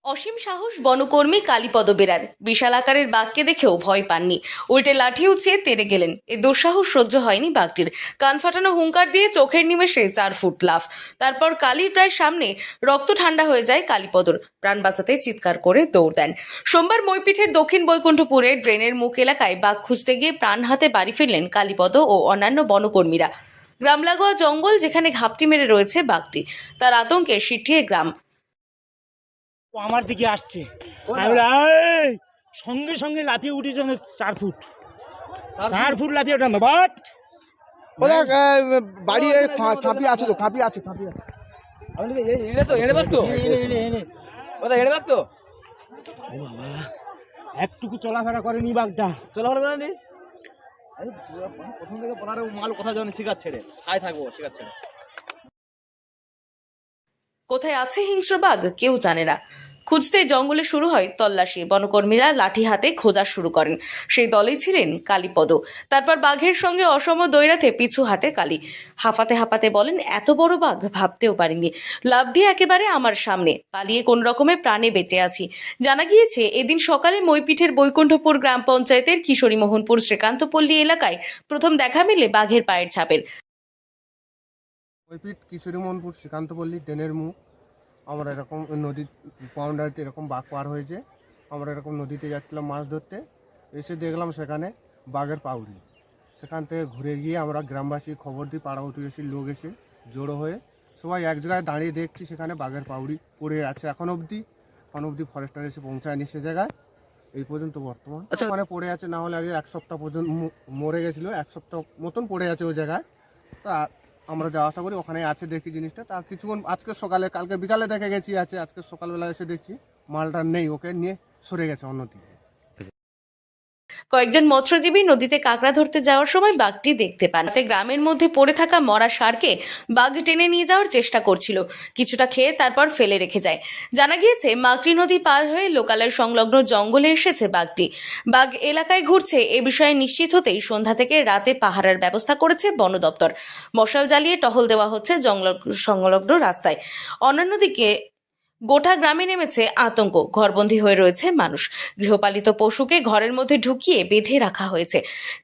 অসীম সাহস বনকর্মী কালীপদ বেরার। বিশাল আকারের বাঘকে দেখেও ভয় পাননি, উল্টে লাঠি উঁচিয়ে তেড়ে গেলেন। এ দুঃসাহস সহ্য হয়নি বাঘটির। কান ফাটানো হুঙ্কার দিয়ে চোখের নিমেষে 4 ফুট লাফ। তারপর কালীর প্রায় সামনে রক্ত ঠান্ডা হয়ে যায় কালীপদর। প্রাণ বাঁচাতে চিৎকার করে দৌড় দেন। সোমবার মইপিঠের দক্ষিণ বৈকুণ্ঠপুরে ড্রেনের মুখ এলাকায় বাঘ খুঁজতে গিয়ে প্রাণ হাতে বাড়ি ফিরলেন কালীপদ ও অন্যান্য বনকর্মীরা। গ্রাম লাগোয়া জঙ্গল, যেখানে ঘাপটি মেরে রয়েছে বাঘটি, তার আতঙ্কে সিটিয়ে গ্রাম। ও আমার দিকে আসছে, সঙ্গে সঙ্গে লাফিয়ে উঠেছে 4 ফুট 4 ফুট লাফিয়ে ওঠানো। বাট বাড়ি খাপি আছে তো, খাপি আছে। একটুকু চলাফেরা করেনি বাঘটা। চলাফেরা করেনি, প্রথম থেকে বলার মাল কোথায় যাবেন, শিকার ছেড়ে খাই থাকবো, শিকার ছেড়ে। কোথায় আছে হিংস্র বাঘ কেউ জানে না। খুঁজতে জঙ্গলে শুরু হয় তল্লাশি। বনকর্মীরা লাঠি হাতে খোঁজা শুরু করেন। সেই দলেই ছিলেন কালীপদ। তারপর বাঘের সঙ্গে অসম দৈরাতে পিছু হাঁটে কালী। হাঁপাতে হাঁপাতে বলেন, এত বড় বাঘ ভাবতেও পারিনি। লাফ দিয়ে একেবারে আমার সামনে। পালিয়ে কোন রকমে প্রাণে বেঁচে আছি। জানা গিয়েছে, এদিন সকালে মইপিঠের বৈকুণ্ঠপুর গ্রাম পঞ্চায়েতের কিশোরী মোহনপুর শ্রীকান্তপল্লী এলাকায় প্রথম দেখা মেলে বাঘের পায়ের ছাপের। মইপিঠ কিশোরী মোহনপুর শ্রীকান্তপল্লী ড্রেনের মুখ। আমরা এরকম নদীর বাউন্ডারিতে এরকম বাঘ পার হয়েছে। আমরা এরকম নদীতে যাচ্ছিলাম মাছ ধরতে, এসে দেখলাম সেখানে বাঘের পাউড়ি। সেখান থেকে ঘুরে গিয়ে আমরা গ্রামবাসী খবর দিই, পাড়া প্রতিবেশীর লোক এসে জড়ো হয়ে সবাই এক জায়গায় দাঁড়িয়ে দেখছি সেখানে বাঘের পাউড়ি পড়ে আছে। এখন অবধি ফরেস্টার এসে পৌঁছায়নি সে জায়গায়, এই পর্যন্ত বর্তমান ওখানে পড়ে আছে। না হলে আগে 1 সপ্তাহ পর্যন্ত মরে গেছিলো, 1 সপ্তাহ মতন পড়ে আছে ওই জায়গায়। তা আমরা যাওয়া আসা করি, ওখানে আছে দেখি জিনিসটা। তার কিছুক্ষণ আজকে সকালে, কালকে বিকালে দেখে গেছি আছে, আজকে সকালবেলা এসে দেখছি মালটা নেই, ওকে নিয়ে সরে গেছে অন্যদিকে। কয়েকজন মৎস্যজীবী নদীতে কাঁকড়া ধরতে যাওয়ার সময় বাঘটি দেখতে পান। তাতে গ্রামের মধ্যে পড়ে থাকা মরা ষাঁড়কে বাঘ টেনে নিয়ে যাওয়ার চেষ্টা করছিল। কিছুটা খেয়ে তারপর ফেলে রেখে যায়। জানা গিয়েছে, মাকড়ি নদী পার হয়ে লোকালয় সংলগ্ন জঙ্গলে এসেছে বাঘটি। বাঘ এলাকায় ঘুরছে এ বিষয়ে নিশ্চিত হতেই সন্ধ্যা থেকে রাতে পাহারার ব্যবস্থা করেছে বন দপ্তর। মশাল জ্বালিয়ে টহল দেওয়া হচ্ছে সংলগ্ন রাস্তায়। অন্যান্যদিকে গোটা গ্রামে নেমেছে আতঙ্ক। ঘরবন্দি হয়ে রয়েছে মানুষ। গৃহপালিত পশুকে ঘরের মধ্যে ঢুকিয়ে বেঁধে রাখা হয়েছে।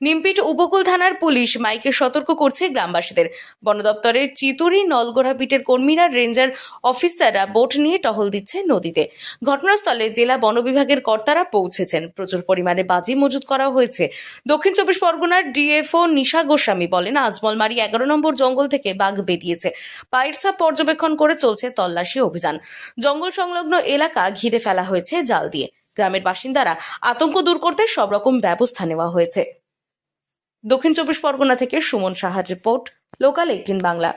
নিমপিঠ উপকূল থানার পুলিশ মাইকে সতর্ক করছে গ্রামবাসীদের। বন দপ্তরের চিতুরি নলগোড়া পিটের কর্মীরা, রেঞ্জার অফিসাররা বোট নিয়ে টহল দিচ্ছে নদীতে। ঘটনাস্থলে জেলা বন বিভাগের কর্তারা পৌঁছেছেন। প্রচুর পরিমাণে বাজি মজুত করা হয়েছে। দক্ষিণ 24 পরগনার ডিএফও নিশা গোস্বামী বলেন, আজমলমারি 11 নম্বর জঙ্গল থেকে বাঘ বেরিয়েছে। পায়ের ছাপ পর্যবেক্ষণ করে চলছে তল্লাশি অভিযান। জঙ্গল সংলগ্ন এলাকা ঘিরে ফেলা হয়েছে জাল দিয়ে। গ্রামের বাসিন্দারা আতঙ্ক দূর করতে সব রকম ব্যবস্থা নেওয়া হয়েছে। দক্ষিণ 24 পরগনা থেকে সুমন সাহার রিপোর্ট, লোকাল 18 বাংলা।